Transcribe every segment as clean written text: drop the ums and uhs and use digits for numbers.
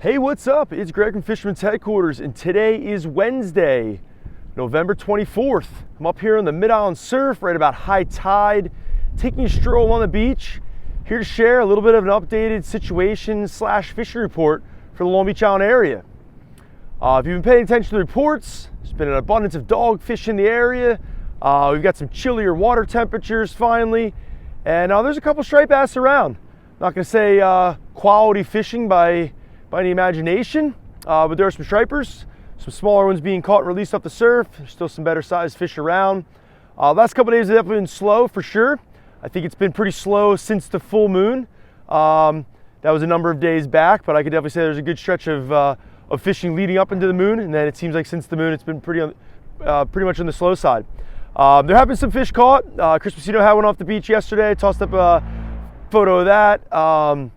Hey, what's up? It's Greg from Fisherman's Headquarters, and today is Wednesday, November 24th. I'm up here on the Mid-Island Surf, right about high tide, taking a stroll on the beach, here to share a little bit of an updated situation / fishing report for the Long Beach Island area. If you've been paying attention to the reports, there's been an abundance of dogfish in the area. We've got some chillier water temperatures finally, and there's a couple striped bass around. Not going to say quality fishing by any imagination, but there are some stripers, some smaller ones being caught and released off the surf. There's still some better sized fish around. Last couple days have definitely been slow for sure. I think it's been pretty slow since the full moon. That was a number of days back, but I could definitely say there's a good stretch of fishing leading up into the moon, and then it seems like since the moon it's been pretty much on the slow side. There have been some fish caught. Chris Pacino had one off the beach yesterday. Tossed up a photo of that.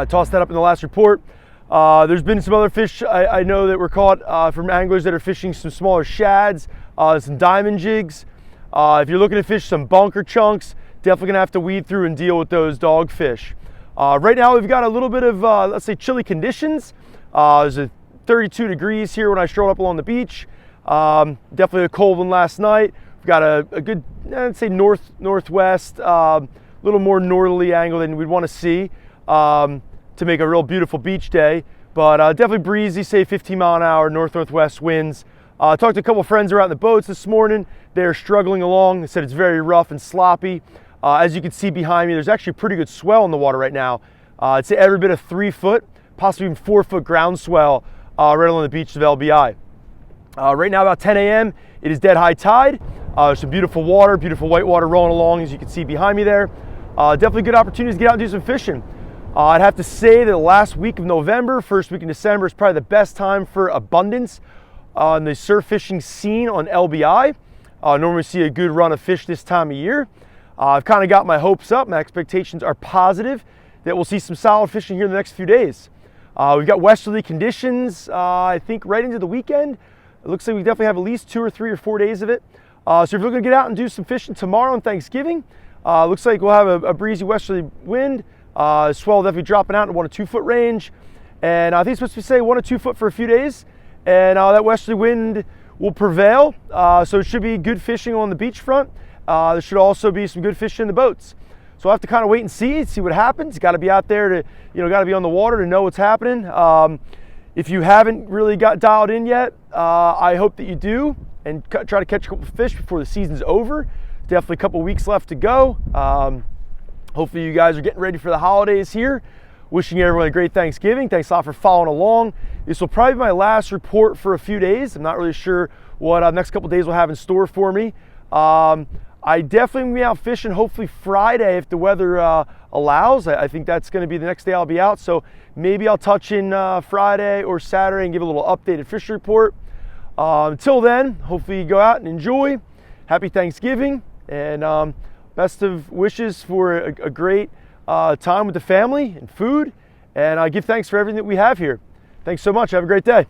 Tossed that up in the last report. There's been some other fish I know that were caught from anglers that are fishing some smaller shads, some diamond jigs. If you're looking to fish some bunker chunks, definitely gonna have to weed through and deal with those dogfish. Right now we've got a little bit of, let's say, chilly conditions. There's a 32 degrees here when I strolled up along the beach. Definitely a cold one last night. We've got a good, I'd say northwest, little more northerly angle than we'd want to see to make a real beautiful beach day, but definitely breezy, say 15 mile an hour northwest winds. Talked to a couple friends who are out in the boats this morning. They're struggling along. They said it's very rough and sloppy. As you can see behind me, there's actually pretty good swell in the water right now. I'd say every bit of 3 foot, possibly even 4 foot ground swell right along the beach of LBI. Right now about 10 a.m. it is dead high tide. There's some beautiful water, beautiful white water rolling along, as you can see behind me there. Definitely good opportunities to get out and do some fishing. I'd have to say that the last week of November, first week in December is probably the best time for abundance on the surf fishing scene on LBI. Normally see a good run of fish this time of year. I've kind of got my hopes up. My expectations are positive that we'll see some solid fishing here in the next few days. We've got westerly conditions, I think right into the weekend. It looks like we definitely have at least 2 or 3 or 4 days of it. So if you're looking to get out and do some fishing tomorrow on Thanksgiving, looks like we'll have a breezy westerly wind. Swell definitely dropping out in 1 to 2 foot range, and I think it's supposed to say 1 to 2 foot for a few days, and that westerly wind will prevail, so it should be good fishing on the beachfront. There should also be some good fishing in the boats, so I'll have to kind of wait and see what happens. Got to be out there to, got to be on the water to know what's happening. If you haven't really got dialed in yet, I hope that you do and try to catch a couple of fish before the season's over. Definitely a couple weeks left to go. Hopefully you guys are getting ready for the holidays here. Wishing everyone a great Thanksgiving. Thanks a lot for following along. This will probably be my last report for a few days. I'm not really sure what the next couple days will have in store for me. I definitely will be out fishing hopefully Friday if the weather allows. I think that's going to be the next day I'll be out. So maybe I'll touch in Friday or Saturday and give a little updated fishing report. Until then, hopefully you go out and enjoy. Happy Thanksgiving, and best of wishes for a great time with the family and food, and I give thanks for everything that we have here. Thanks so much. Have a great day.